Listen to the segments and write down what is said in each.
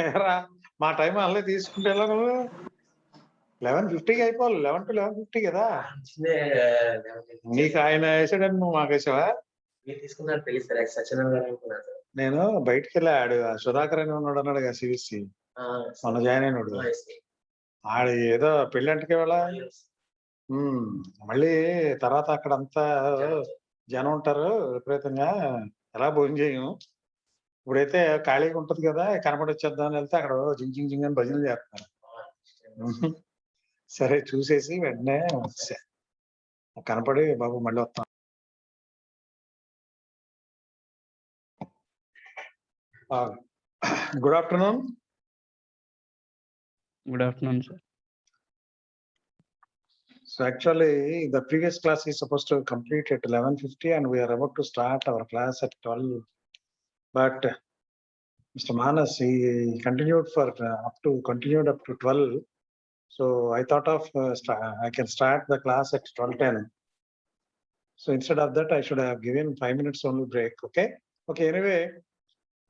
ఏరా మా టైం అల్లే తీసుకుంటే ఎలా నువ్వు? 11:50కి అయిపోవాలి. 11-11:50 కదా! నీకు ఆయన ఏసాడని నువ్వు మాకేసావా? మీరు తీసుకున్నారు తెలీదు సార్. సత్యనారాయణ గారు అనుకున్నాను సార్. నేను బయటికెళ్ళా. ఆడు సుధాకర్ అని ఉన్నాడు అన్నాడుగా సివిసి. మొన్న జాయిన్ అయినోడు. ఆడు ఏదో పెళ్ళంటకి ఇవాళ. మళ్ళీ తర్వాత అక్కడంతా జనం ఉంటారు విపరీతంగా. ఎలా భోజనం చేయము. ఇప్పుడైతే ఖాళీగా ఉంటది కదా! కనపడొచ్చేద్దాం అని వెళ్తే అక్కడ జింగ్ జింగ్ జింగ్ అని భజనలు చేస్తున్నారు. సరే చూసేసి వెంటనే వచ్చేసా. కనపడి బాబు మళ్ళీ వస్తాం. Good afternoon. Good afternoon, sir. So actually the previous class is supposed to complete at 11:50 and we are about to start our class at 12. But Mr. Manas, he continued up to 12. So I thought of I can start the class at 12:10. So instead of that, I should have given 5 minutes only break. Okay. Anyway,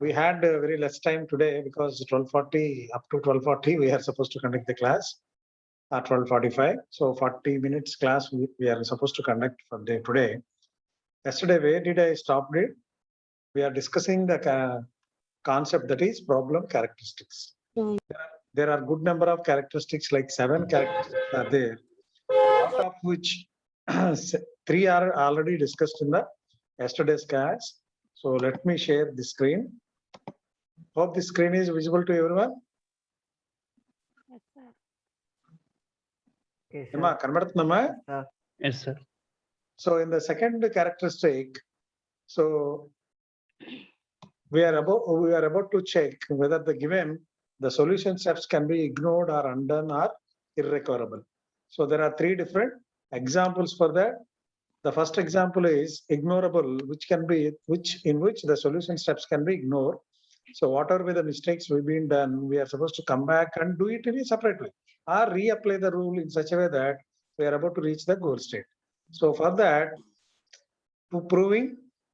we had very less time today because 12:40 up to 12:40 we are supposed to conduct the class. At 12:45, so 40 minutes class we are supposed to conduct for today. Yesterday, where did I stop it? We are discussing the concept that is problem characteristics. There are good number of characteristics, like 7 characteristics are there, out of which 3 are already discussed in the yesterday's class. So let me share the screen. Hope the screen is visible to everyone. Yes, sir. Emma, కనబడుతుందమ్మా? Yes, sir. So in the second characteristic, so we are about to check whether the solution steps can be ignored or undone or irrecoverable. So there are 3 different examples for that. The first example is ignorable, in which the solution steps can be ignored. So whatever be the mistakes we've been done, we are supposed to come back and do it in a separate way, or reapply the rule in such a way that we are about to reach the goal state. So for that,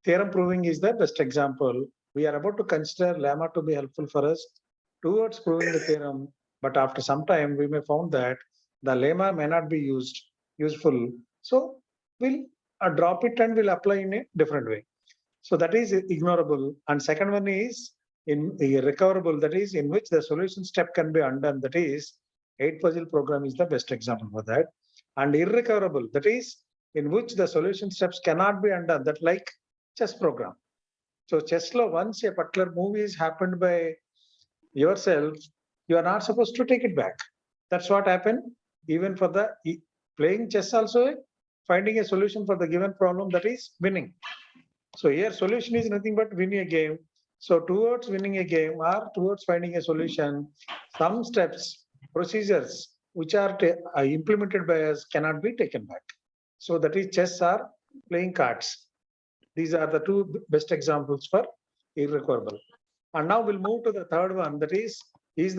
theorem proving is the best example. We are about to consider lemma to be helpful for us towards proving the theorem, but after some time we may found that the lemma may not be useful. So we'll drop it and we'll apply in a different way. So that is ignorable. And second one is recoverable, that is in which the solution step can be undone. That is 8 puzzle program is the best example for that. And irrecoverable, that is in which the solution steps cannot be undone, that like chess program. So chess law, once a particular move is happened by yourself, you are not supposed to take it back. That's what happened even for the playing chess also, finding a solution for the given problem, that is winning. So here solution is nothing but winning a game. So towards winning a game or towards finding a solution, some steps, procedures which are implemented by us cannot be taken back. So that is chess or playing cards. These are the 2 best examples for irrecoverable. And now we'll move to the third one, that is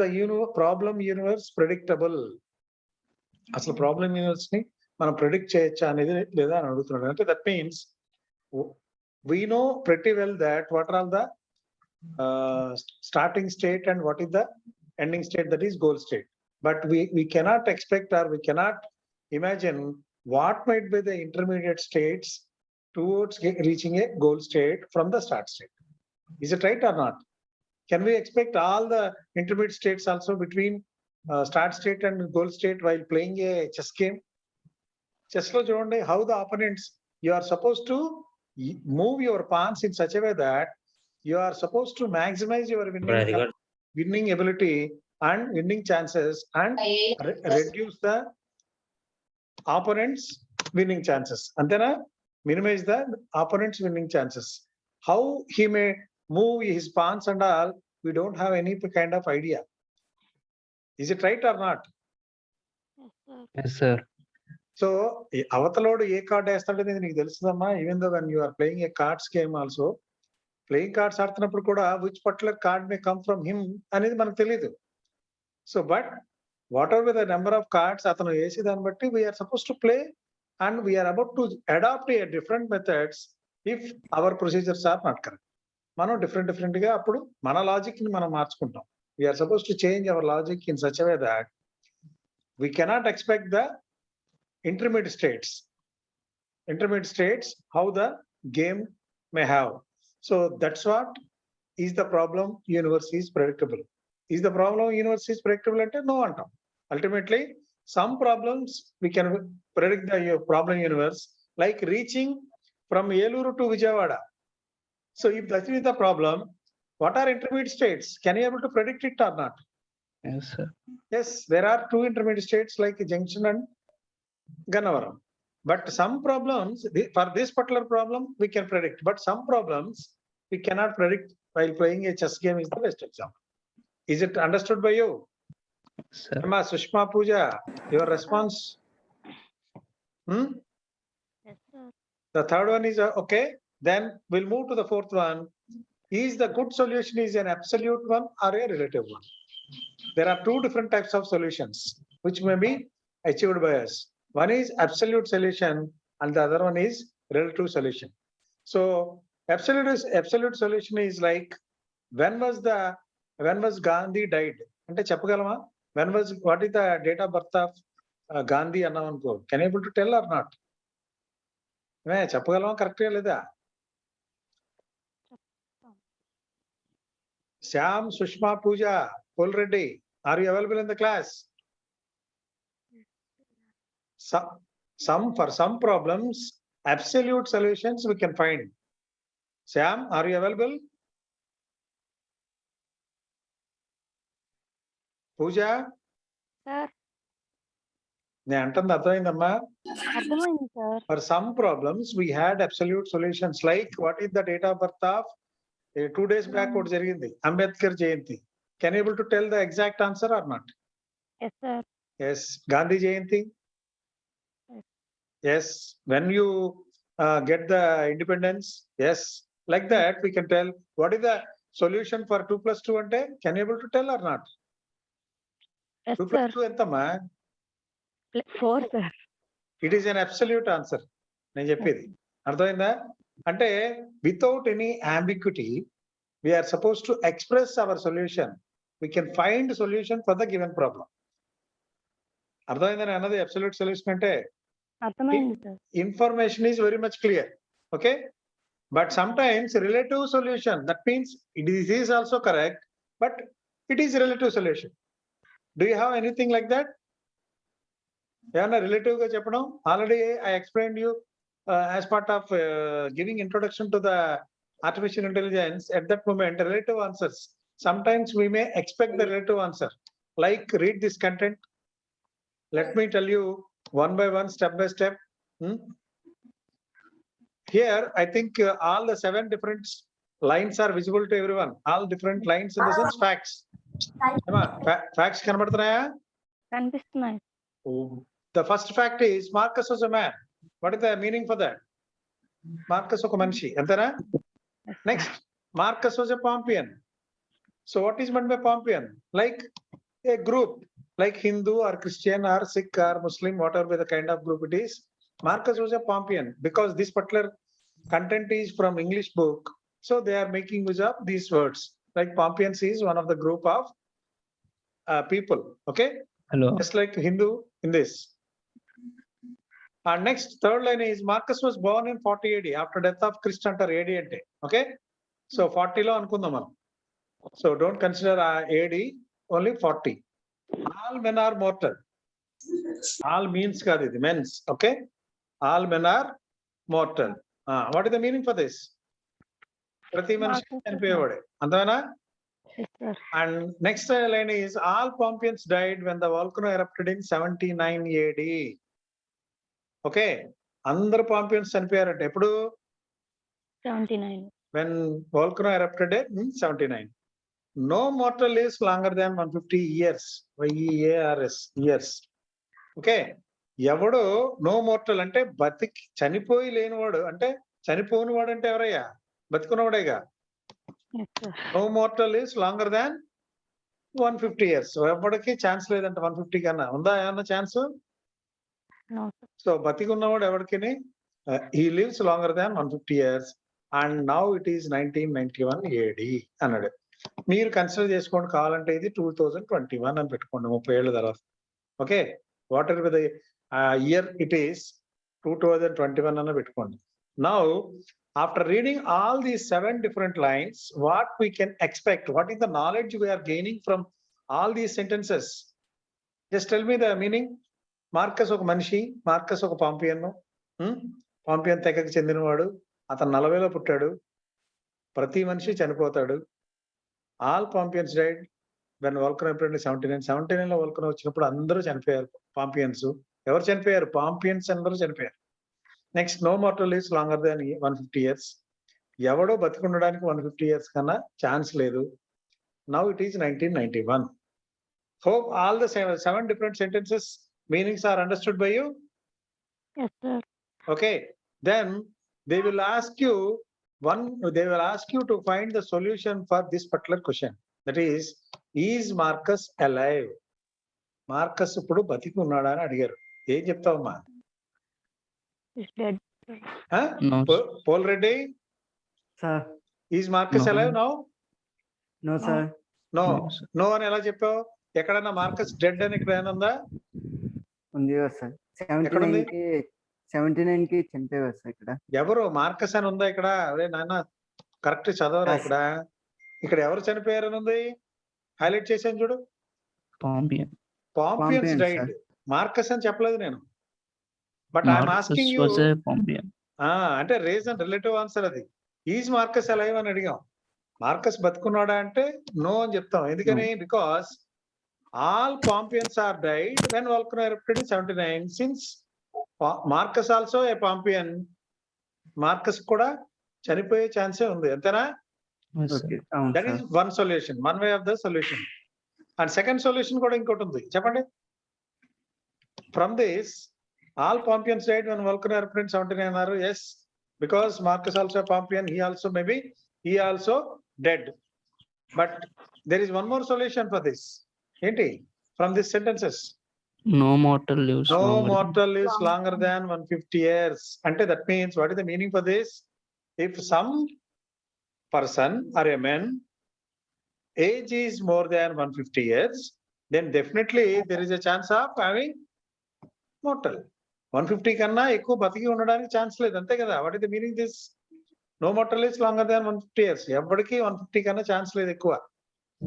the problem universe predictable? అసలు problem universe ని మనం predict చేయొచ్చా అనేది లేదా అని అడుగుతున్నాడు. అంటే that means we know pretty well that what are all the starting state and what is the ending state, that is goal state. But we cannot expect or we cannot imagine what might be the intermediate states towards reaching a goal state from the start state. Is it right or not? Can we expect all the intermediate states also between start state and goal state while playing a chess game? Chess lo chudandi, how the opponents, you are supposed to move your pawns in such a way that you are supposed to maximize your winning ability and winning chances and reduce the opponents winning chances, antena minimize the opponents winning chances. How he may move his pawns and all, we don't have any kind of idea. Is it right or not? Yes, sir. So అవతలోడు ఏ card వేస్తాడనేది నీకు తెలుస్తుందమ్మా. Even though when you are playing a cards game also, playing cards ఆడుతున్నప్పుడు కూడా which particular card may come from him అనేది మనకు తెలియదు. So but whatever the number of cards అతను వేసే దాన్ని బట్టి we are suppose to play and we are about to adapt a different methods if our procedures are not correct. మనం different గా అప్పుడు మన లాజిక్ ని మనం మార్చుకుంటాం. We are supposed to change our logic in such a way that we cannot expect the intermediate states. Intermediate states, how the game may have. So that's what is the problem universe is predictable. Is the problem universe is predictable? No one. Ultimately, some problems we can predict the problem universe, like reaching from Eluru to Vijayawada. So if that is the problem, what are intermediate states? Can you able to predict it or not? Yes, sir. Yes, there are two intermediate states like Junction and Gannavaram. But some problems, for this particular problem, we can predict. But some problems we cannot predict while playing a chess game is the best example. Is it understood by you? Sir. Emma, Sushma Pooja, your response? Yes, sir. The third one is okay. Then we'll move to the fourth one. Is the good solution is an absolute one or a relative one? There are two different types of solutions which may be achieved by us. One is absolute solution and the other one is relative solution. So absolute solution is like when was Gandhi died? Ante cheppagalama? What is the date of birth of Gandhi annam? Can you able to tell or not? చెప్పగలమా correct గా లేదా? Syam, Sushma, Pooja, Reddy, are you available in the class? For some problems, absolute solutions we can find. Syam, are you available? Pooja? Sir నేను అంటుంది అర్థమైందమ్మా? అర్థమైంది sir. For some problems, we had absolute solutions like what is the date of birth of 2 days back what జరిగింది Ambedkar Jayanti. Can you able to tell the exact answer or not? Yes, sir. Yes, Gandhi Jayanti. Yes. Yes, when you get the independence. Yes, like that we can tell what is the solution for 2 plus 2 ante. Can you able to tell or not? Yes, 2 sir. plus 2 ఎంతమ్మా? 4, sir. It is an absolute answer. నేను చెప్పేది అర్థమైందా? అంటే without any ambiguity we are supposed to express our solution. We can find solution for the given problem. అర్థమైందని అన్నది absolute solution అంటే అర్థమైంది sir. information is very much clear. Okay, but sometimes relative solution, that means it is also correct, but it is relative solution. Do you have anything like that? ఏమన్నా relative గా చెప్పడం? Already I explained you as part of giving introduction to the artificial intelligence. At that moment, relative answers. Sometimes we may expect the relative answer. Like read this content. Let me tell you one by one, step by step. Here, I think all the 7 different lines are visible to everyone. All different lines in the sense facts. Facts కనబడుతున్నాయా? కనిపిస్తున్నాయి. The first fact is Marcus was a man. What is the meaning for that? Marcus ఒక మనిషి అంతేనా? Next, Marcus was a Pompeian. So what is meant by Pompeian? Like a group, like Hindu or Christian or Sikh or Muslim, whatever the kind of group it is. Marcus was a Pompeian because this particular content is from English book. So they are making use of these words. Like Pompeians is one of the group of people. Okay, Hello. just like Hindu in this. And next, third line is Marcus was born in 40 AD after death of Christ అంటారు AD అంటే. Okay, so 40 లో అనుకుందాం మనం. So don't consider AD, only 40. All men are mortal. All means కాదు ఇది, men's. Okay, all men are mortal. What is the meaning for this? ప్రతి మనిషి చనిపోయేవాడే అంతేనా? Yes, sir. And next line is all Pompeians died when the volcano erupted in 79 AD. Okay, అందరు Pompeians చనిపోయారంటే ఎప్పుడు? 79. When volcano erupted in 79. No mortal lives longer than 150 years. YEARS, years. Okay, ఎవడు no mortal అంటే బతికి చనిపోయి లేనివాడు, అంటే చనిపోని వాడు అంటే ఎవరయ్యా? బతికున్నవాడేగా. Yes, sir. No mortal is longer than 150 years. So ఎవరికి ఛాన్స్ లేదంట 150 కన్నా. ఉందా ఏమన్నా ఛాన్స్? No, sir. సో బతికి ఉన్నవాడు ఎవరికి he lives longer than 150 years and now it is 1991 AD అన్నాడు. మీరు కన్సిడర్ చేసుకోండి కావాలంటే ఇది 2021 అని పెట్టుకోండి 30 ఏళ్ళ తర్వాత. Okay, what ever the year it is 2021 అన్న పెట్టుకోండి. Now after reading all these 7 different lines, what we can expect, what is the knowledge we are gaining from all these sentences? Just tell me the meaning. Marcus ఒక మనిషి, Marcus ఒక పాంపియన్. పాంపియన్ తెగకు చెందినవాడు. అతను 40లో పుట్టాడు. ప్రతి మనిషి చనిపోతాడు. ఆల్ పాంపియన్స్ డైడ్ వెన్ వల్కనో ఎప్పుడంటే 79లో వల్కనో వచ్చినప్పుడు అందరూ చనిపోయారు పాంపియన్స్. ఎవరు చనిపోయారు? పాంపియన్స్ అందరూ చనిపోయారు. Next, no mortal lives longer than 150 years. ఎవడో బతికుండడానికి 150 years కన్నా ఛాన్స్ లేదు. Now it is 1991. Hope all the 7 different sentences meanings are understood by you. Yes, sir. Okay, then they will ask you to find the solution for this particular question. That is Marcus alive? Marcus ఇప్పుడు బతికి ఉన్నాడా అని అడిగారు. ఏం చెప్తావమ్మా? Is dead. No. Paul Reddy, Sir, is Marcus No. alive now? no, sir. No. No, sir. No అని ఎలా చెప్పావు? ఎక్కడన్నా మార్కస్ డెడ్ అని ఇక్కడ ఏమైనా ఉందా? ఉంది కదా సార్. ఎక్కడుంది? 79 కి చనిపోయారు సార్ ఇక్కడ. ఎవరు మార్కస్ అని ఉందా ఇక్కడ? అదే నాన్న కరెక్ట్ చదవరా Yes. ఇక్కడ ఎవరు చనిపోయారు అని ఉంది? హైలైట్ చేశాను చూడు. Pompian. Pompians Pompians, died. Marcus అని చెప్పలేదు నేను. But I'm Marcus asking you, was a Pompian. అంటే రీజన్ రిలేటివ్ ఆన్సర్ అది. ఈజ్ మార్కస్ అలైవ్ అని అడిగాం. మార్కస్ బతుకున్నాడా అంటే నో అని చెప్తాం. ఎందుకని? Because all Pompians are died when volcano erupted in 79. Since Marcus also a Pompian, Marcus కూడా చనిపోయే ఛాన్సే ఉంది. అంతేనా? Yes, sir. Okay, అవును that is sir. One solution, one way of the solution. And second solution కూడా ఇంకోటి ఉంది, చెప్పండి. From this all Pompians died when volcano erupted in 79 అన్నారు. Yes, because Marcus also Pompian, he also dead. But there is one more solution for this. ఏంటి? From these sentences, No mortal lives no longer. mortal lives longer than 150 years. అంటే that means what is the meaning for this? If some person or a man age is more than 150 years, then definitely there is a chance of having mortal. 150 కన్నా ఎక్కువ బతికి ఉండడానికి chance లేదు. అంతే కదా? What is the meaning this? No mortal lives longer than 150 years. ఎవరికి 150 కన్నా ఛాన్స్ లేదు ఎక్కువ.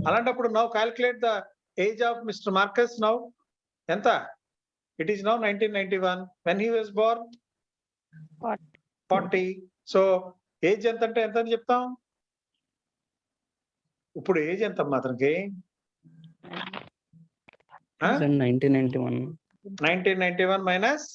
అలాంటప్పుడు now calculate the age of mister Marcus. Now ఎంత? It is now 1991. When he was born 40. So age ఎంత అంటే ఎంత అని చెప్తాం? ఇప్పుడు ఏజ్ ఎంత అతనికి? 1991. 1991 మైనస్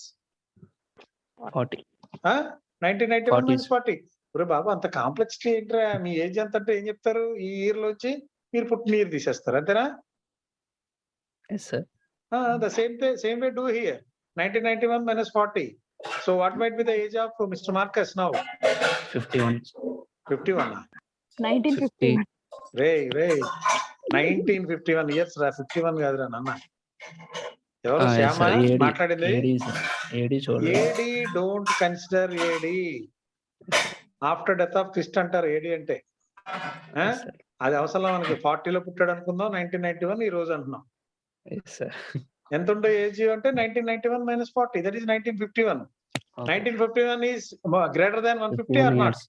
40. 1991 మైనస్ 40. 40. ఒరే బాబు, అంత కాంప్లెక్సిటీ ఏంట్రా? మీ ఏజ్ ఎంత అంటే ఏం చెప్తారు? ఈ ఇయర్ లో వచ్చి మీరు పుట్టిన ఇయర్ తీసేస్తారు. అంతేనా? Yes, sir. The same way do here. 1991 minus 40. So what might be the age of Mr. Marcus now? 51. 51. 1950. Ray. 1951 years రా. 51 కాదురా నాన్న. ఎవరు? Yes, Shyama sir. AD. మాట్లాడింది? AD, sir. AD చూడండి. AD don't consider AD. After death of Christ అంటారు AD అంటే. Yes, sir. అది అవసరం మనకి. 40లో పుట్టాడు అనుకుందాం, 1991 ఈ రోజు అంటున్నాం. Yes, sir. ఎంత ఉండే ఏజ్ అంటే 1991 minus 40, that is 1951. Okay. 1951 is greater than 150 or 51 not? years.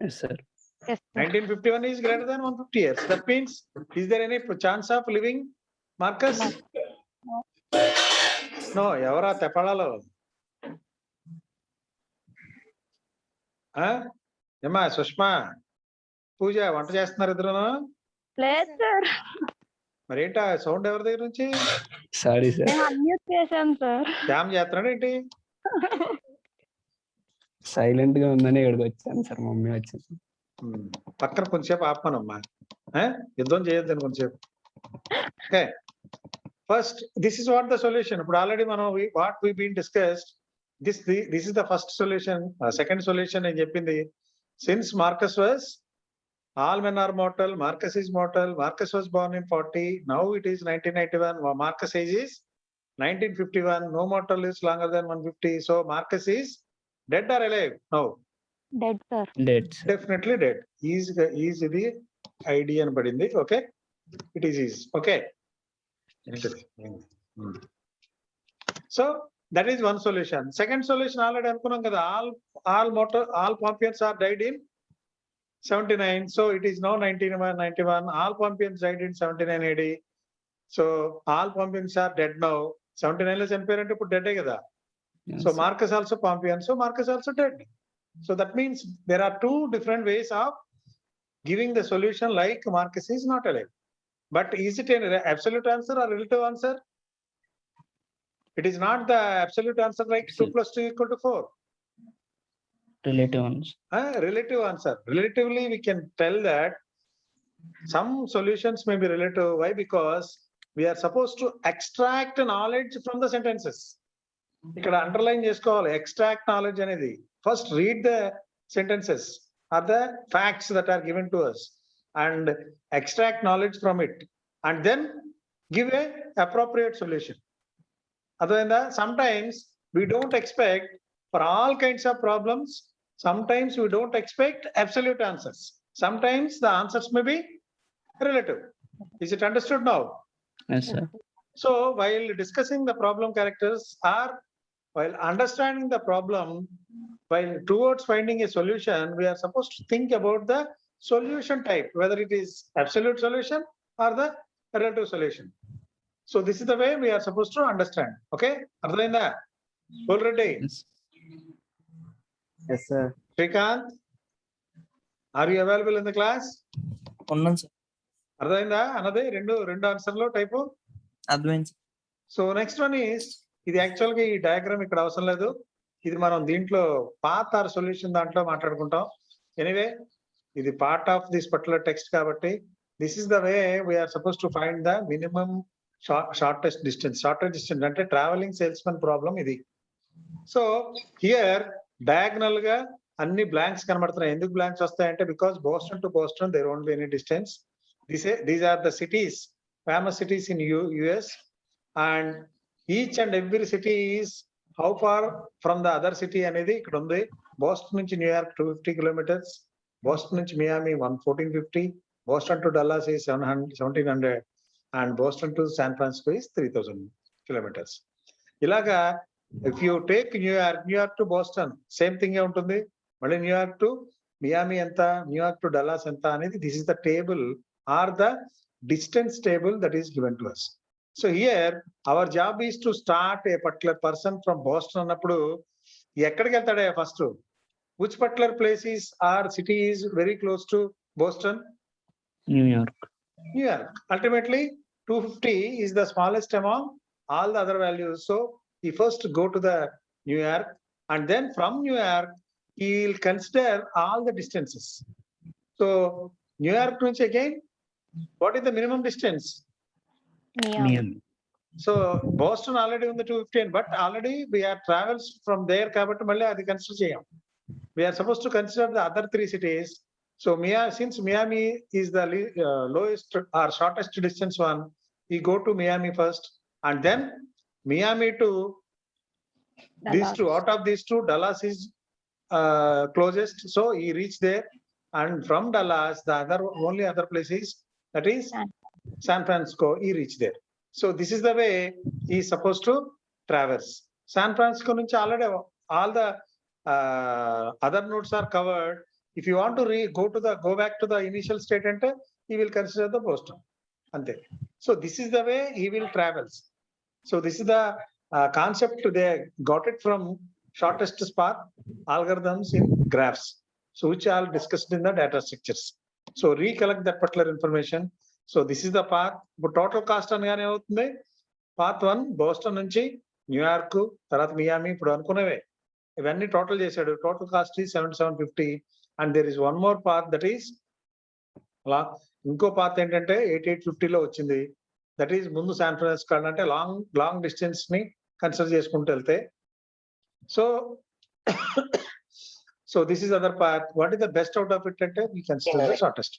Yes, sir. Yes, sir. 1951 is greater than 150 years. That means, is there any chance of living Marcus? No. ఎవరా తెప్పడాలో? ఏమా సుష్మా, పూజ వంట చేస్తున్నారు ఇద్దరును? లేదు sir, మరి ఏంటా సౌండ్ ఎవరి దగ్గర నుంచి? Sorry, sir. మేము అన్మ్యూట్ చేశాం సార్. శ్యామ్ చేస్తున్నాడు ఏంటి? సైలెంట్ గా ఉందని ఇక్కడికి వచ్చాను సార్. మమ్మీ వచ్చింది. పక్కన కొంచెంసేపు ఆపమనమ్మా. యుద్ధం చేయొద్దని కొంచెంసేపు. Okay, first this is what the solution. ఇప్పుడు ఆల్రెడీ మనం what we been discussed, this is the first solution. Second solution నేను చెప్పింది, since Marcus was all men are mortal, Marcus is mortal, Marcus was born in 40, now it is 1991, Marcus age is 1951, no mortal lives longer than 150, so Marcus is dead or alive? No, dead sir. Dead, sir. definitely dead. He is the ID అని పడింది. Okay, it is is. Okay, so that is one solution. Second solution already అనుకున్నాం కదా, all Pompeians are died in 79. So it is now 1991. All Pompeians died in 79 AD. So all Pompeians are dead now. 79 లో చనిపోయారంటే ఇప్పుడు dead కదా. Yes, So sir. Marcus also Pompeian, so Marcus also dead. So that means there are two different ways of giving the solution like Marcus is not alive. But is it an absolute answer or relative answer? It is not the absolute answer like 2 plus 2 equal to 4. Relative ones. Relative answer. Relatively, we can tell that some solutions may be relative. Why? Because we are supposed to extract knowledge from the sentences. ఇక్కడ underline చేసుకోవాలి, extract knowledge అనేది. First read the sentences or the facts that are given to us and extract knowledge from it and then give a appropriate solution. Otherwise, sometimes we don't expect for all kinds of problems. Sometimes we don't expect absolute answers. Sometimes the answers may be relative. Is it understood now? Yes, sir. So while discussing the problem characters or while understanding the problem, while towards finding a solution, we are supposed to think about the solution type, whether it is absolute solution or the relative solution. So this is the way we are supposed to understand. Okay? Ardhainda? Already. Yes. Yes, sir. Srikanth, are you available in the class? ఉన్నాను sir. అర్థమైందా అన్నది? రెండు ఆన్సర్లో type. అర్థమైంది. So next one is, ఇది actual గా ఈ diagram ఇక్కడ అవసరం లేదు, ఇది మనం దీంట్లో పాత్ ఆర్ సొల్యూషన్ దాంట్లో మాట్లాడుకుంటాం. ఎనీవే ఇది part of this particular text కాబట్టి this is the way we are suppose to find the minimum shortest distance. Shortest distance అంటే ట్రావెలింగ్ సేల్స్మెన్ ప్రాబ్లం ఇది. సో హియర్ డయాగ్నల్ గా అన్ని బ్లాంక్స్ కనబడుతున్నాయి. ఎందుకు బ్లాంక్స్ వస్తాయంటే because Boston to Boston there won't be any distance. These are the cities, famous cities in US, and each and every city is how far from the other city అనేది ఇక్కడ ఉంది. Boston నుంచి New York 250 kilometres, Boston నుంచి Miami 1450, Boston to Dallas is 1700 and Boston to San Francisco is 3000 kilometres. ఇలాగా if you take New York to Boston same thing ఉంటుంది. మళ్ళీ New York to Miami ఎంత, New York to Dallas ఎంత అనేది this is the table are the distance table that is given to us. So here our job is to start a particular person from Boston అన్నప్పుడు ఎక్కడికి వెళ్తాడే first, which particular place is or city is very close to Boston? New York. New York. Ultimately 250 is the smallest among all the other values. So he first go to the New York and then from New York he will consider all the distances. So New York నుంచి again what is the minimum distance? Miami. So Boston already on the 215, but already we are travels from there కాబట్టి మళ్ళీ అది consider చేయం. We are supposed to consider the other three cities. So since Miami is the lowest or shortest distance one, we go to Miami first and then Miami to these two. Out of these two, Dallas is closest, so he reached there, and from Dallas the only other place is that is San Francisco. He reached there. So this is the way he is supposed to traverse. San Francisco nunchi already all the other nodes are covered. If you want to go back to the initial state ante, he will consider the Boston. Ante. So this is the way he will travels. So this is the concept they got it from shortest path algorithms in graphs. So which are discussed in the data structures. So recollect that particular information. So this is the path. But total cost అనగానే అవుతుంది. Path 1 Boston నుంచి New York, తర్వాత Miami, ఇప్పుడు అనుకునేవే ఇవన్నీ total చేశాడు. Total cost is 7750 and there is one more path that is ఇంకో path ఏంటంటే 8850లో వచ్చింది. దట్ ఈస్ ముందు శాన్ ఫ్రాన్సిస్కో అంటే లాంగ్ డిస్టెన్స్ ని కన్సిడర్ చేసుకుంటూ వెళ్తే. So this is other path. What is the best out of it? We consider the shortest.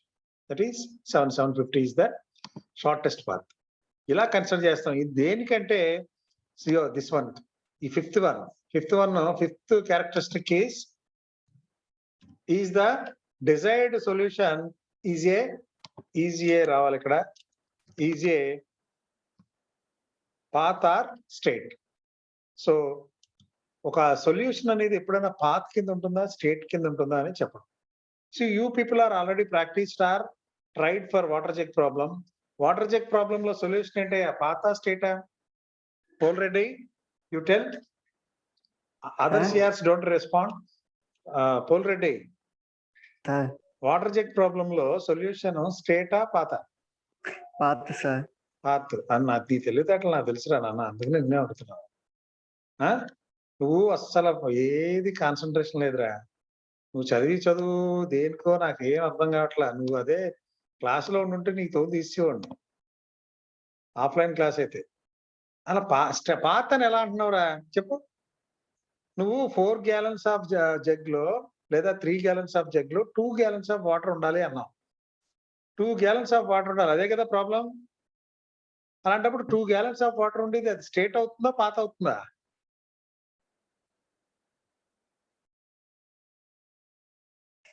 That is 7750 is the shortest path. ఇలా consider చేస్తాం. ఇది దేనికంటే దిస్ వన్, ఈ fifth characteristic is the desired solution is a easy రావాలి ఇక్కడ. Easy path or state. So ఒక solution అనేది ఎప్పుడైనా పాత్ కింద ఉంటుందా, స్టేట్ కింద ఉంటుందా అని చెప్పడం. So you people are already practised are tried for water jug problem. Water jug problem లో సొల్యూషన్ ఏంటి, పాతా స్టేటా? Already you tell. Other CRs don't respond. పోల్ Reddy, sir water jug problem లో సొల్యూషన్ స్టేటా పాత? పాత సార్. పాత్ అన్న అది తెలివితేటలు నాకు తెలుసురా నాన్న, అందుకని నిన్నే అడుగుతున్నావు. నువ్వు అస్సలు ఏది కాన్సన్ట్రేషన్ లేదురా. నువ్వు చదువు దేనికో నాకు ఏం అర్థం కావట్లా. నువ్వు అదే క్లాసులో ఉండుంటే నీకు తోడు తీసేవాడిని, ఆఫ్లైన్ క్లాస్ అయితే. అలా పాత్ అని ఎలా అంటున్నావురా చెప్పు. నువ్వు 4 gallons ఆఫ్ జగ్ లో లేదా 3 gallons ఆఫ్ జగ్ లో 2 gallons ఆఫ్ వాటర్ ఉండాలి అన్నావు. 2 gallons ఆఫ్ వాటర్ ఉండాలి, అదే కదా ప్రాబ్లం. అలాంటప్పుడు 2 gallons ఆఫ్ వాటర్ ఉండేది అది స్టేట్ అవుతుందా, పాత అవుతుందా?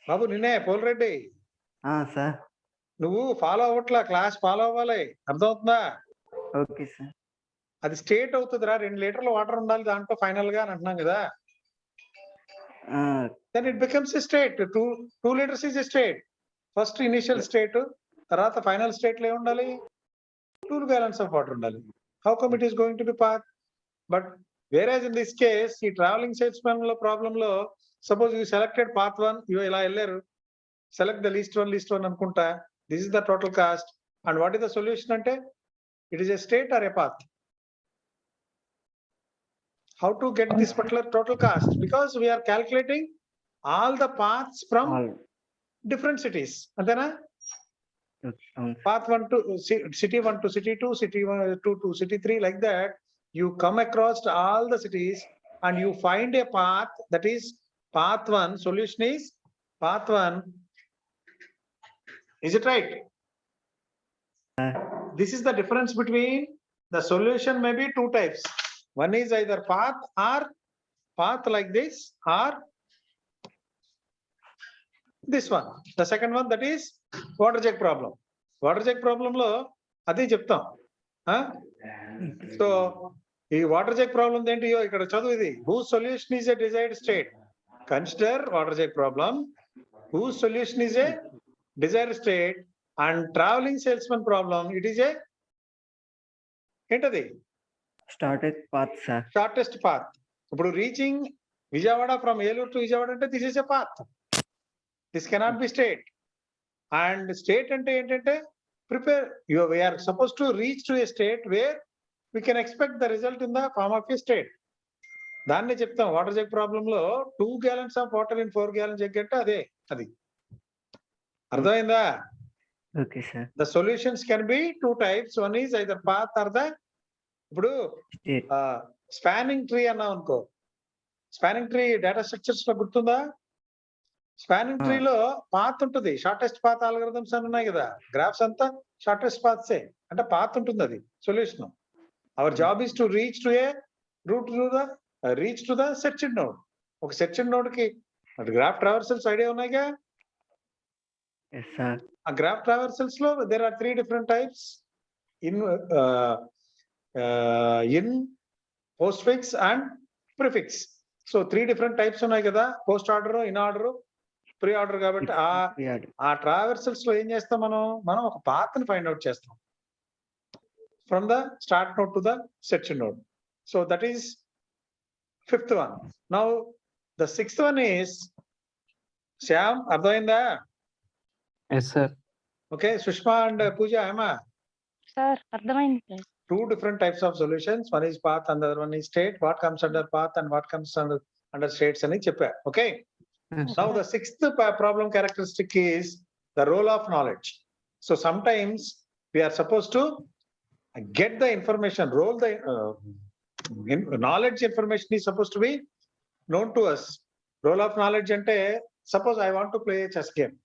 బాబు నిన్నే పోల్ రెడ్డి, సార్. నువ్వు ఫాలో అవ్వట్లా, క్లాస్ ఫాలో అవ్వాలి, అర్థమవుతుందా? Okay sir. అది స్టేట్ అవుతుందిరా. 2 లీటర్ల వాటర్ ఉండాలి దాంట్లో ఫైనల్ గా అని అంటున్నాం కదా. Then it becomes a state. 2 liters is a state. First initial state, తర్వాత ఫైనల్ స్టేట్ లో ఉండాలి 2 gallons ఆఫ్ వాటర్ ఉండాలి. How come it is going to be path? But average in this case ఈ travelling salesman లో problem లో suppose you selected path 1, you ఇలా వెళ్ళారు, select the least one అనుకుంటా, this is the total cost. And what is the solution అంటే it is a state or a path? How to get this particular total cost? Because we are calculating all the paths from different cities. Antena? Path 1 to city 1 to city 2, city 2 to city 3, like that. You come across all the cities and you find a path that is path 1. Solution is path 1. Is it right? This is the difference between the solution may be 2 types. One is either path or path like this or this one. The second one, that is water jug problem. Water jug problem lo adi cheptam. So ee water jug problem enti ikkada chadu idi. Whose solution is a desired state? Consider water jug problem. Whose solution is a desired state? And traveling salesman problem, it is a entadi started path sir. shortest path. ఇప్పుడు reaching Vijayawada from Eluru to Vijayawada అంటే this is a path. This cannot be state. And state అంటే ఏంటంటే prepare we are suppose to reach to a state where we can expect the result in the form of a state. దాన్నే చెప్తాం water jug problem లో 2 gallons of water in 4 gallon jug అంటే అదే అది. అర్థమైందా? Okay sir. The solutions can be 2 types. One is either path or the. ఇప్పుడు state. Spanning tree అన్నాం అనుకో, స్పానింగ్ ట్రీ డేటా స్ట్రక్చర్స్ లో గుర్తుందా? స్పానింగ్ ట్రీ లో పాత్ ఉంటుంది, షార్టెస్ట్ పాత్ ఆల్గరిథమ్స్ అని ఉన్నాయి కదా. గ్రాఫ్స్ అంతా షార్టెస్ట్ పాత్సే అంటే పాత్ ఉంటుంది, అది solution. Our job is to reach to a route to the reach to the searched node. ఒక సెర్చ్డ్ నోడ్ కి గ్రాఫ్ ట్రావర్సల్స్ ఐడియా ఉన్నాయిగా. Yes sir. ఆ గ్రాఫ్ ట్రావర్సల్స్ లో there are 3 different types. In postfix and prefix. So 3 different types ఉన్నాయి కదా, post order, in order, pre order. కాబట్టి ఆ ట్రావర్సల్స్ లో ఏం చేస్తాం మనం ఒక పాత్ ని ఫైండ్ అవుట్ చేస్తాం from the start node to the search node. So that is 5th one. Now the 6th one is Shyam. అర్థమైందా? Yes sir. Okay. Sushma and Pooja ఏమా? సార్ అర్థమైంది sir. 2 different types of solutions. One is path and the other one is state. What comes under path and what comes under states ani cheppa. Okay. Now the 6th problem characteristic is the role of knowledge. So sometimes we are supposed to get the information, knowledge information is supposed to be known to us. Role of knowledge ante, suppose I want to play a chess game.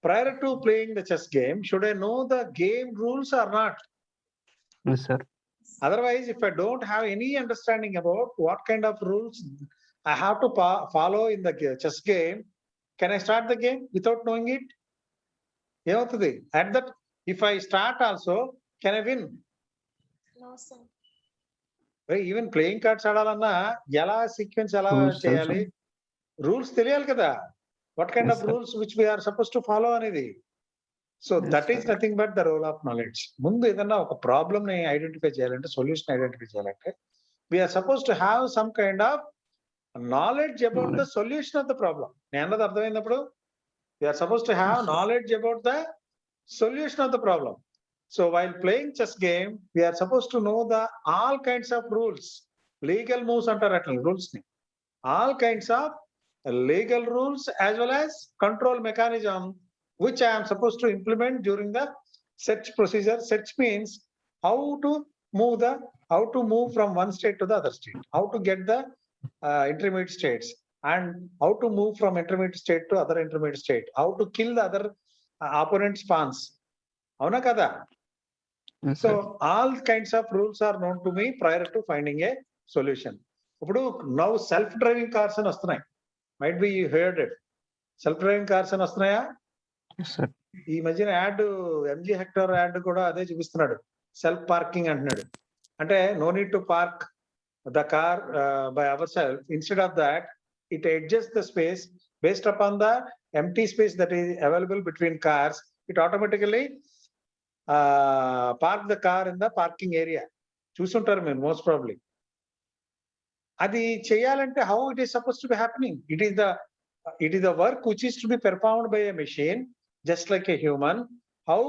Prior to playing the chess game, should I know the game rules or not? Yes sir. Otherwise, if I don't have any understanding about what kind of rules I have to follow in the chess game, can I start the game without knowing it? ఏమవుతుంది at that if I start also can I win? No, sir. Even playing cards ఆడాలన్నా ఎలా sequence ఎలా Rules చేయాలి, rules తెలియాలి కదా, what kind Yes, of sir. Rules which we are suppose to follow అనేది. So Yes, that is sir. Nothing but the role of knowledge. ముందు ఏదన్నా ఒక ప్రాబ్లమ్ ని ఐడెంటిఫై చేయాలంటే, సొల్యూషన్ ఐడెంటిఫై చేయాలంటే we are suppose to have some kind of knowledge about the solution of the problem. నేను అన్నది అర్థమైనప్పుడు we are suppose to have knowledge about the solution of the problem. So while playing chess game, we are supposed to know the all kinds of rules, legal moves అంటారు అట్లా rules ని, all kinds of legal rules as well as control mechanism which I am supposed to implement during the search procedure. Search means how to move from one state to the other state, how to get the intermediate states, and how to move from intermediate state to other intermediate state, how to kill the other opponent's pawns. అవునా కదా? Yes, so sir. All kinds of rules are known to me prior to finding a solution. ఇప్పుడు now self driving cars అని వస్తున్నాయి, might be heard it. Self driving cars అని వస్తున్నాయా? Yes, sir. ఈ మధ్యన add MG Hector add కూడా అదే చూపిస్తున్నాడు, సెల్ఫ్ పార్కింగ్ అంటున్నాడు. అంటే no need to park the car by our self, instead of that it adjust the space based upon the empty space that is available between cars. It automatically park the car in the parking area. చూసుంటారు మీరు most probably. అది చేయాలంటే how it is supposed to be happening? It is the work which is to be performed by a machine just like a human. How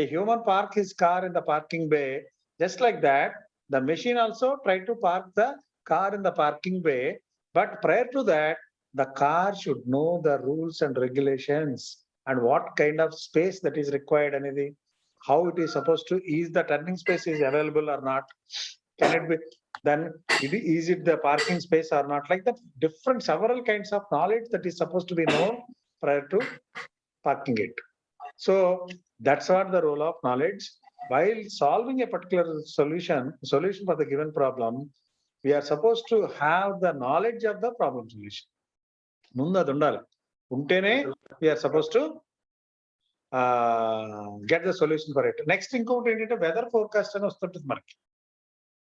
a human park his car in the parking bay, just like that the machine also try to park the car in the parking bay. But prior to that, the car should know the rules and regulations and what kind of space that is required, anything, how it is supposed to, is the turning space is available or not, can it be, then is it the parking space or not, like that different several kinds of knowledge that is supposed to be known prior to parking it. So that's what the role of knowledge. While solving a particular solution for the given problem, we are supposed to have the knowledge of the problem solution. ముందు అది ఉండాలి, ఉంటేనే we are suppose to get the solution for it. Next ఇంకొకటి ఏంటంటే weather forecast అని వస్తుంటుంది మనకి.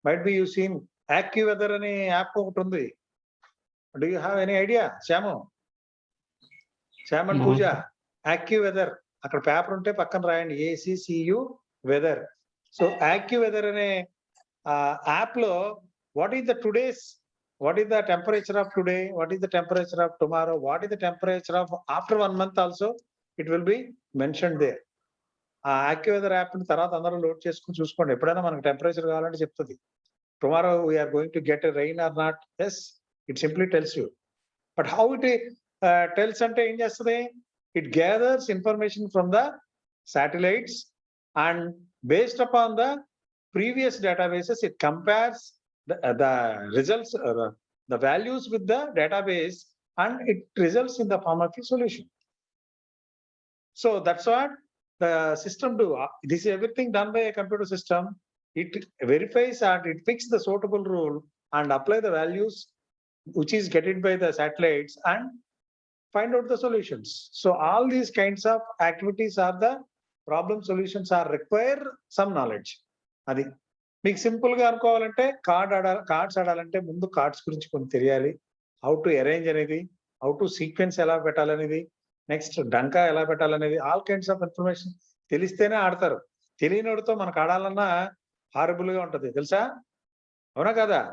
Might be you seen AccuWeather అనే యాప్ ఒకటి ఉంది. Do you have any idea? Shyam and Pooja, AccuWeather, అక్కడ పేపర్ ఉంటే పక్కన రాయండి ACCU weather. So AccuWeather అనే యాప్ లో what is the today's, what is the temperature of today, what is the temperature of tomorrow, what is the temperature of after 1 month also, it will be mentioned there. ఆ యాక్యువెదర్ app ని తర్వాత అందరూ load చేసుకుని చూసుకోండి. ఎప్పుడైనా మనకు temperature కావాలంటే చెప్తుంది. Tomorrow we're going to get a rain or not, yes it simply tells you. But how it tells అంటే ఏం చేస్తుంది? It gathers information from the satellites and based upon the previous databases it compares the results, the values with the database, and it results in the form of a solution. So that's what the system do. This is everything done by a computer system. It verifies and it fixes the suitable rule and apply the values which is getting by the satellites and find out the solutions. So all these kinds of activities are the problem solutions are require some knowledge. Adi మీకు simple గా అనుకోవాలంటే cards ఆడాలంటే ముందు cards గురించి కొంచెం తెలియాలి, how to arrange అనేది, how to sequence ఎలా పెట్టాలనేది, నెక్స్ట్ డంకా ఎలా పెట్టాలనేది, ఆల్ కైండ్స్ ఆఫ్ ఇన్ఫర్మేషన్ తెలిస్తేనే ఆడతారు. తెలియనివాడితో మనకు ఆడాలన్నా హారబుల్ గా ఉంటది, తెలుసా? అవునా కదా?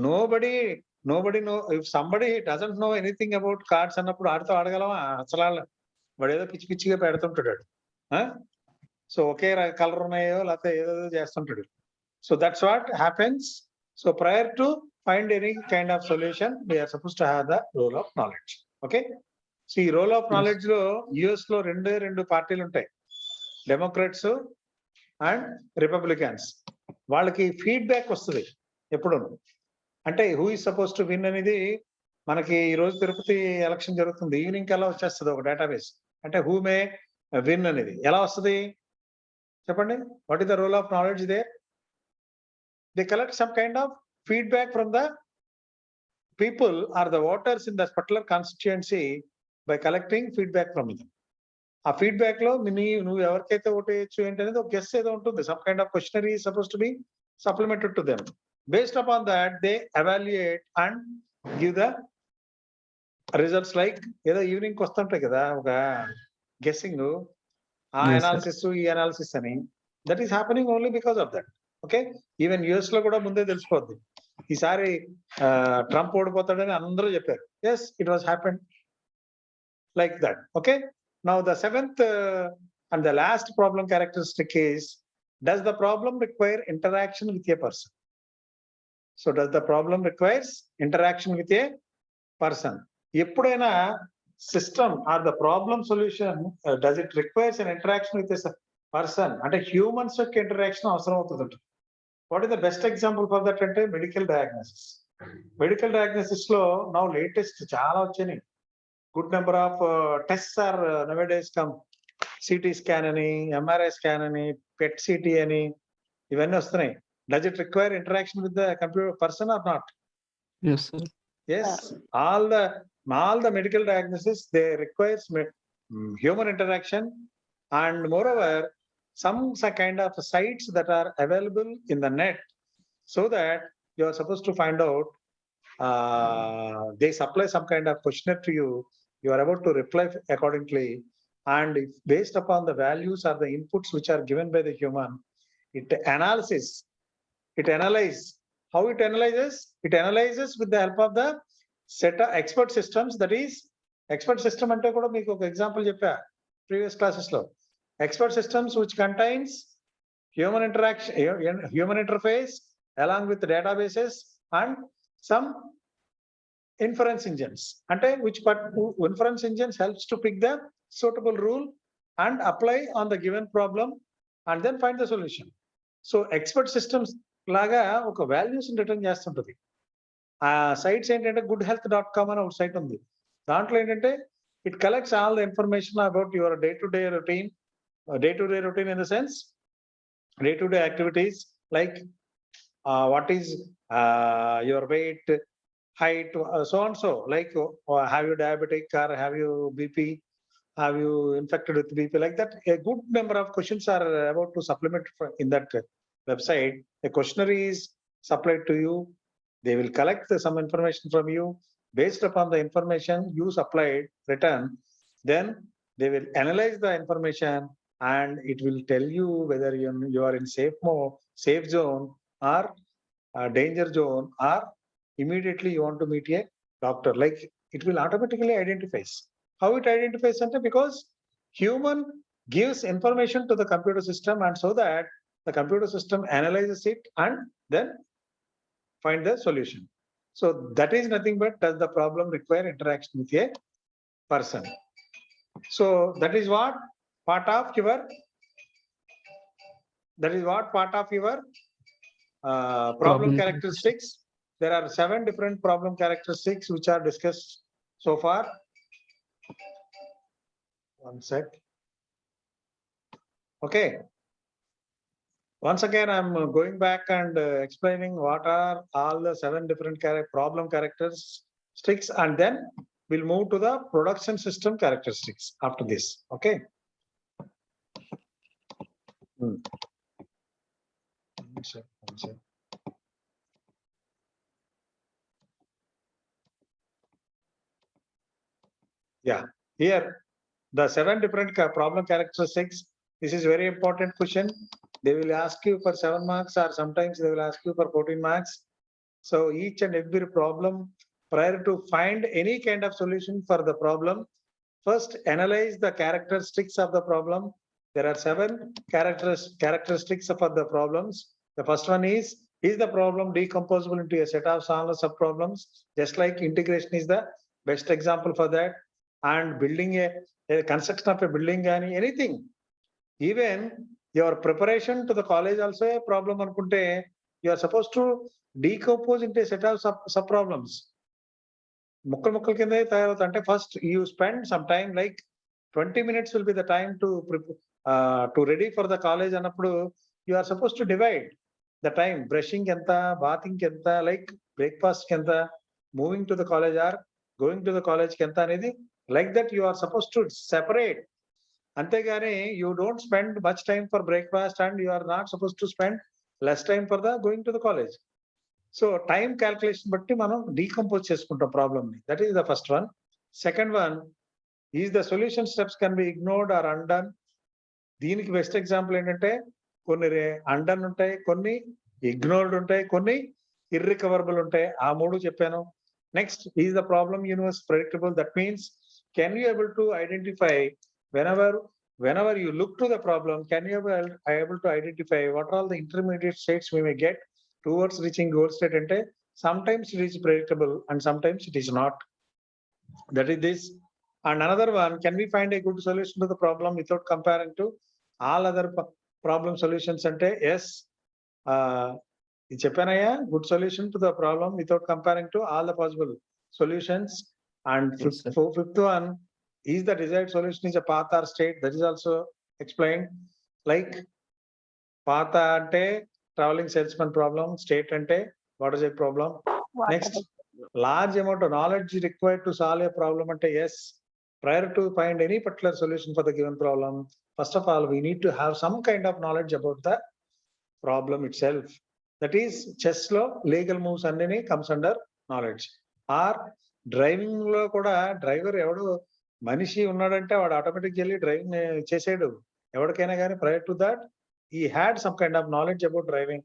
Nobody know, if somebody doesn't know anything about cards అన్నప్పుడు ఆడగలమా? అసలు వాడు ఏదో పిచ్చి పిచ్చిగా పెడుతుంటాడు. సో ఒకే కలర్ ఉన్నాయో లేకపోతే ఏదో చేస్తుంటాడు. So that's what happens. So prior to find any kind of solution we're suppose to have the role of knowledge. Okay, so ఈ రోల్ ఆఫ్ నాలెడ్జ్ లో యుఎస్ లో రెండు పార్టీలు ఉంటాయి, డెమోక్రాట్స్ అండ్ రిపబ్లికన్స్. వాళ్ళకి ఫీడ్బ్యాక్ వస్తుంది ఎప్పుడు, అంటే who is suppose to win అనేది మనకి ఈ రోజు తిరుపతి ఎలక్షన్ జరుగుతుంది, ఈవినింగ్ కల్లా వచ్చేస్తుంది ఒక డేటాబేస్. అంటే హూ మే విన్ అనేది ఎలా వస్తుంది చెప్పండి? What is the role of knowledge there? They collect some kind of feedback from the people or the voters in the particular constituency by collecting feedback from them. ఆ feedback లో నువ్వు ఎవరికైతే ఓటేయచ్చు ఏంటనేది ఒక గెస్ ఏదో ఉంటుంది. Some kind of questionnaire suppose to be supplemented to them. Based upon that they evaluate and give the results. Like ఏదో ఈవినింగ్ వస్తుంటాయి కదా ఒక గెస్సింగ్, ఆ Yes, sir. అనాలిసిస్ ఈ అనాలిసిస్ అని. That is happening only because of that. Okay, even US లో కూడా ముందే తెలిసిపోద్ది ఈసారి ట్రంప్ ఓడిపోతాడని అందరూ చెప్పారు. Yes, it was happen like that. Okay, now the seventh and the last problem characteristic is, does the problem require interaction with a person? So does the problem requires interaction with a person? ఎప్పుడైనా system or the problem solution does it requires an interaction with a person అంటే humans యొక్క interaction అవసరం అవుతుంది. What is the best example for that అంటే medical diagnosis. Medical diagnosis లో now latest చాలా వచ్చినాయి. Good number of tests are nowadays come. CT scan ani, MRI scan ani, PET CT ani, ఇవన్నీ వస్తున్నాయి. Does it require interaction with the computer person or not? Yes, sir. Yes, all the medical diagnosis they requires human interaction, and moreover some kind of sites that are available in the net, so that you are supposed to find out. They supply some kind of questionnaire to you. You are about to reply accordingly, and if based upon the values or the inputs which are given by the human, it analyzes. How it analyzes? It analyzes with the help of the set of expert systems. That is, expert system ante kuda meeku oka example cheppa previous classes lo. Expert systems which contains human interaction, human interface along with databases and some inference engines, ante which inference engines helps to pick the suitable rule and apply on the given problem and then find the solution. So expert systems లాగా ఒక values return చేస్తుంటది. ఆ sites ఏంటంటే goodhealth.com అని ఒక site ఉంది. దాంట్లో ఏంటంటే it collects all the information about your day to day routine in the sense day to day activities, like what is your weight, height, so and so, like have you diabetic or have you BP, have you infected with BP, like that. A good number of questions are about to supplement in that website. A questionnaire is supplied to you. They will collect some information from you. Based upon the information you supplied return, then they will analyze the information and it will tell you whether you are in safe zone or danger zone, or immediately you want to meet a doctor. Like it will automatically identifies. How it identifies? Because human gives information to the computer system, and so that the computer system analyzes it and then find the solution. So that is nothing but, does the problem require interaction with a person? So that is what part of your problem characteristics. There are 7 different problem characteristics which are discussed so far. One sec. Okay. Once again, I'm going back and explaining what are all the 7 different problem characteristics, and then we'll move to the production system characteristics after this. Okay. One sec. Yeah, here the 7 different problem characteristics. This is very important question. They will ask you for 7 marks, or sometimes they will ask you for 14 marks. So each and every problem, prior to find any kind of solution for the problem, first analyze the characteristics of the problem. There are 7 characteristics for the problems. The first one is the problem decomposable into a set of smaller sub-problems? Just like integration is the best example for that. And building a construction of a building, anything. Even your preparation to the college also a problem anukunte, you are supposed to decompose into a set of sub problems. Mukkal kinde tayarauta ante, first you spend some time, like 20 minutes will be the time to ready for the college annappudu. You are supposed to divide the time. Brushing enta, bathing enta, like breakfast enta, moving to the college or going to the college enta anedi, like that you are supposed to separate అంతేగాని you don't spend much time for breakfast and you are not supposed to spend less time for the going to the college. So time calculation బట్టి మనం decompose చేసుకుంటాం problem ని. That is the first one. Second one is the solution steps can be ignored or undone. దీనికి best example ఏంటంటే కొన్ని undone ఉంటాయి, కొన్ని ignored ఉంటాయి, కొన్ని ఇర్రికవరబుల్ ఉంటాయి. ఆ మూడు చెప్పాను. Next is the problem universe predictable. That means can you able to identify whenever you look to the problem, can you able to identify what are all the intermediate states we may get towards reaching goal state? Ante sometimes it is predictable and sometimes it is not. That is this. And another one, can we find a good solution to the problem without comparing to all other problem solutions? Ante yes, ఇది చెప్పానయ్యా, good solution to the problem without comparing to all the possible solutions. And Yes, sir. fifth one, is the desired solution is a path or state? That is also explained. Like path ante traveling salesman problem, state ante what is a problem. Next, large amount of knowledge required to solve a problem ante yes, prior to find any particular solution for the given problem, first of all we need to have some kind of knowledge about the problem itself. That is chess lo legal moves annini comes under knowledge. Or driving lo kuda driver evaru మనిషి ఉన్నాడంటే వాడు automatic వెళ్ళి driving చేసేడు ఎవరికైనా కానీ. prior to that he had some kind of knowledge about driving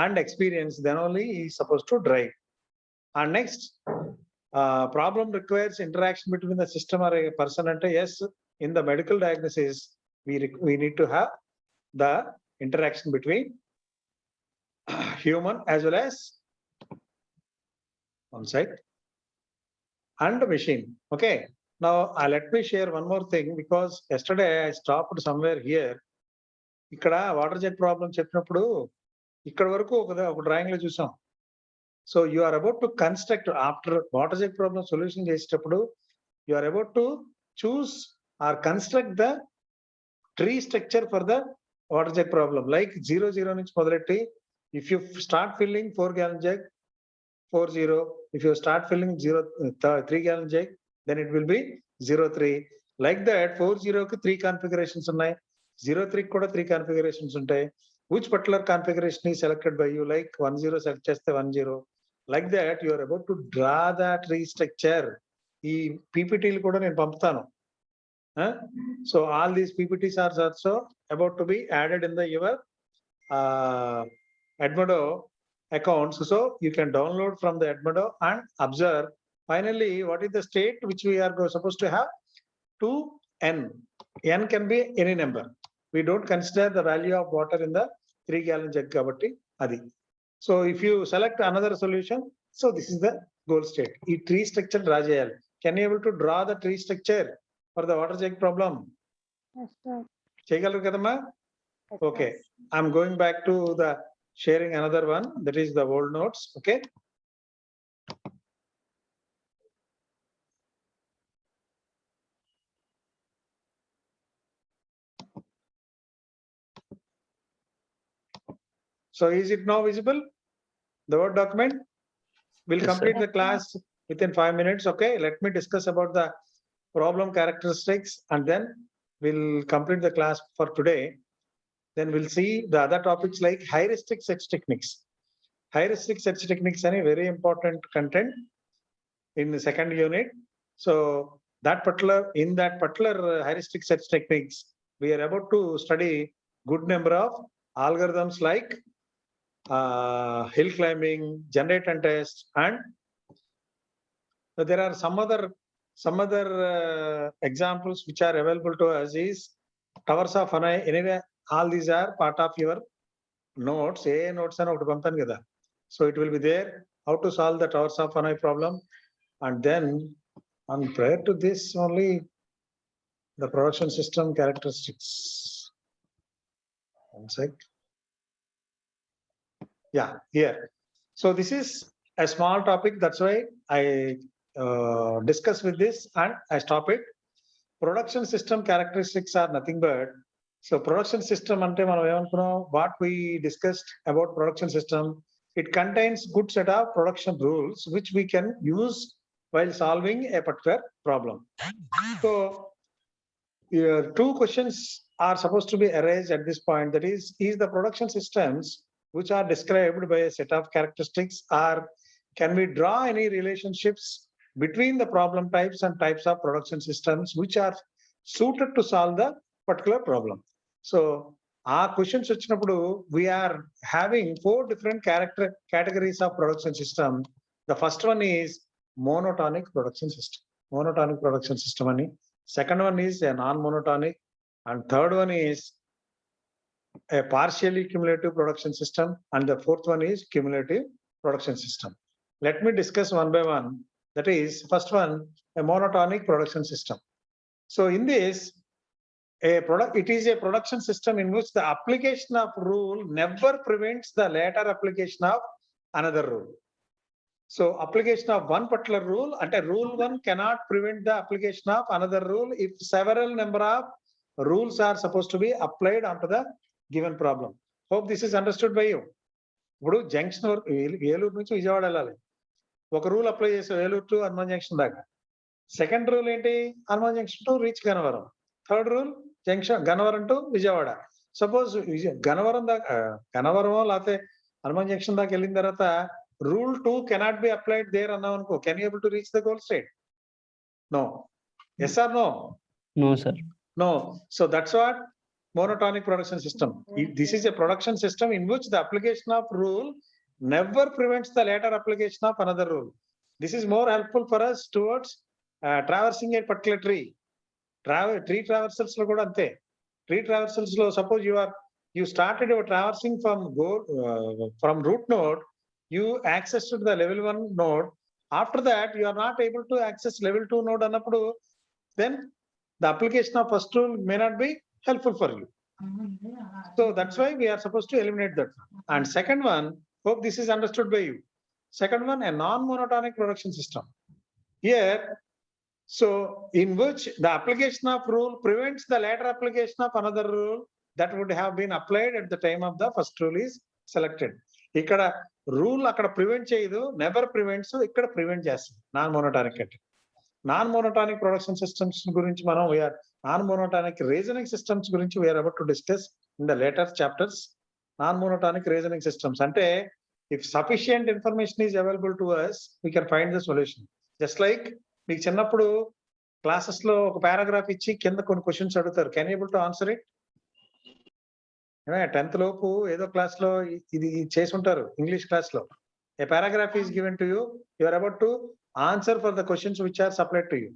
and experience, then only he is supposed to drive. And next, problem requires interaction between the system or a person ante yes, in the medical diagnosis we need to have the interaction between human as well as on site and machine. Okay, now let me share one more thing, because yesterday I stopped somewhere here. ఇక్కడ water jet problem చెప్పినప్పుడు ఇక్కడ వరకు ఒక drawing లో చూసాం. So you are about to construct after water jet problem solution చేసేటప్పుడు you are about to choose or construct the tree structure for the water jet problem. Like 0 నుంచి మొదలెట్టి if you start filling 4 gallon jug 40, if you start filling 3 gallon jug, then it will be 03. Like that 40 కి 3 configurations ఉన్నాయి, 03 కూడా 3 configurations ఉంటాయి. Which particular configuration is selected by you? Like 10 select చేస్తే 10. Like that you are about to draw the tree structure. ఈ PPTలు కూడా నేను పంపుతాను. So all these PPTs are also about to be added in the your Edmodo accounts. So you can download from the Edmodo and observe. Finally, what is the state which we are supposed to have? 2n. N can be any number. We don't consider the value of water in the 3 gallon jug kabatti adi. So if you select another solution, so this is the goal state. Ee tree structure draw cheyali. Can you able to draw the tree structure for the water jug problem? Yes, sir. Cheyagalaru kadamma? Yes, Okay, sir. I'm going back to the sharing another one, that is the old notes. Okay. So is it now visible? The Word document? We'll Yes, sir. complete the Yes, sir. class within 5 minutes. Okay, let me discuss about the problem characteristics and then we'll complete the class for today. Then we'll see the other topics like heuristic search techniques. Heuristic search techniques are a very important content in the second unit. So in that particular heuristic search techniques, we are about to study good number of algorithms like hill climbing, generate and test, and there are some other examples which are available to us is towers of Hanoi. Anyway, all these are part of your notes. A notes and okati pampanu kada. So it will be there, how to solve the towers of Hanoi problem. And then on prior to this only the production system characteristics. One sec. Yeah, here. So this is a small topic. That's why I discuss with this and I stop it. Production system characteristics are nothing but, so production system ante manam emantunnam, what we discussed about production system, it contains good set of production rules which we can use while solving a particular problem. So Two questions are supposed to be raised at this point. That is the production systems which are described by a set of characteristics, or can we draw any relationships between the problem types and types of production systems which are suited to solve the particular problem? So our questions వచ్చినప్పుడు we are having four different categories of production system. The first one is monotonic production system. Monotonic production system ani. Second one is a non-monotonic, and third one is a partially cumulative production system, and the fourth one is cumulative production system. Let me discuss one by one. That is, first one, a monotonic production system. So in this, it is a production system in which the application of rule never prevents the later application of another rule. So application of one particular rule, and a rule one cannot prevent the application of another rule if several number of rules are supposed to be applied onto the given problem. Hope this is understood by you. ఇప్పుడు junction Eluru నుంచి విజయవాడ వెళ్ళాలి. ఒక rule apply చేసాం Eluru to Hanuman junction దాకా. Second rule ఏంటి? Hanuman junction to reach Gannavaram. Third rule junction Gannavaram to Vijayawada. Suppose Gannavaram దాకా గన్నవరం లేకపోతే Hanuman junction దాకా వెళ్ళిన తర్వాత rule 2 cannot be applied there అన్నాం అనుకో, can you able to reach the goal state? No. Yes or no? No, sir. No. So that's what monotonic production system. This is a production system in which the application of rule never prevents the later application of another rule. This is more helpful for us towards traversing a particular tree. Tree traversals lo kuda ante. Tree traversals lo suppose you started your traversing from root node, you access to the level 1 node. After that, you are not able to access level 2 node annappudu, then the application of first rule may not be helpful for you. So that's why we are supposed to eliminate that. And second one, hope this is understood by you. Second one, a non-monotonic production system. Here, so in which the application of rule prevents the later application of another rule that would have been applied at the time of the first rule is selected. ఇక్కడ rule అక్కడ prevent చేయదు, never prevents, ఇక్కడ prevent చేస్తుంది non monotonic అంటే. Non monotonic production systems గురించి మనం non monotonic reasoning systems గురించి we are about to discuss in the later chapters. Non monotonic reasoning systems అంటే if sufficient information is available to us, we can find the solution. Just like మీకు చిన్నప్పుడు classes లో ఒక paragraph ఇచ్చి కింద కొన్ని questions అడుగుతారు, can you able to answer it? 10th లోపు ఏదో క్లాస్ లో ఇది చేసి ఉంటారు, ఇంగ్లీష్ క్లాస్ లో. A paragraph is given to you, you are about to answer for the questions which are supplied to you.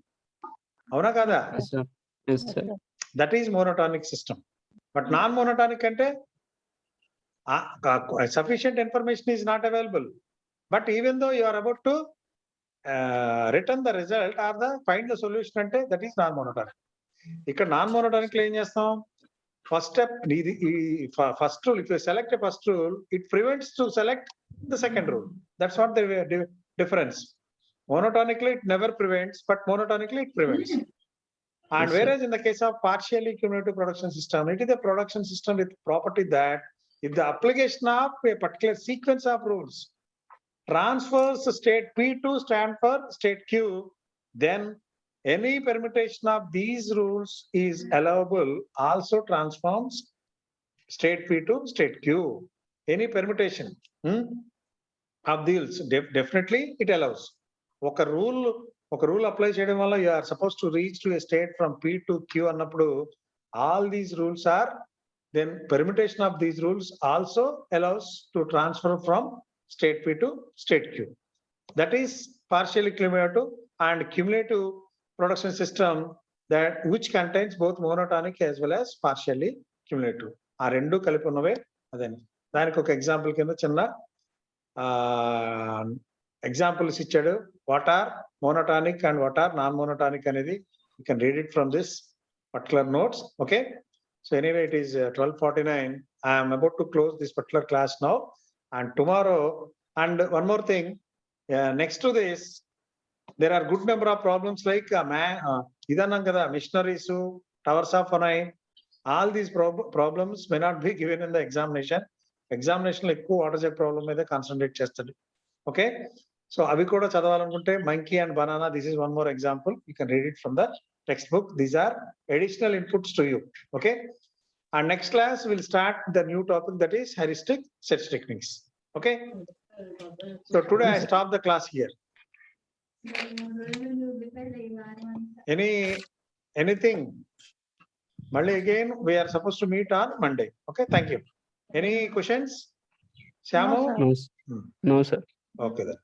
అవునా కాదా? Yes, sir. Yes, sir. That is monotonic system. But non monotonic అంటే sufficient information is not available, but even though you are about to return the result or the find the solution అంటే that is non monotonic. ఇక్కడ non monotonic లో ఏం చేస్తాం? First step, first rule, if you select a first rule, it prevents to select the second rule. That's what the difference. Monotonically, it never prevents, but monotonically, it prevents. And Yes, whereas in the case of partially cumulative production system, it is a production system with property that if the application of a particular sequence of rules transfers state P to stand for state Q, then any permutation of these rules is allowable, also transforms state P to state Q. Any permutation of these, definitely it allows. ఒక rule apply చేయడం వల్ల you are supposed to reach to a state from P to Q అన్నప్పుడు all these rules are, then permutation of these rules also allows to transfer from state P to state Q. That is partially cumulative and cumulative production system that which contains both monotonic as well as partially cumulative. ఆ రెండు కలిపి ఉన్నవే అదని. దానికి ఒక example కింద చిన్న examples ఇచ్చాడు. What are monotonic and what are non monotonic అనేది you can read it from this particular notes. Okay, so anyway it is 12:49. I am about to close this particular class now, and tomorrow, and one more thing, next to this there are good number of problems like idannam kada, missionaries, towers of Hanoi. All these problems may not be given in the examination. Examination lo ekku water jet problem మీద concentrate చేస్తాడు. Okay, so అవి కూడా చదవాలనుకుంటే monkey and banana, this is one more example, you can read it from the textbook. These are additional inputs to you. Okay. And next class we'll start the new topic, that is heuristic search techniques. Okay. So today I stop the class here. Anything? Monday again, we are supposed to meet on Monday. Okay, thank you. Any questions? Shyamo? No, s- no, sir. Okay then.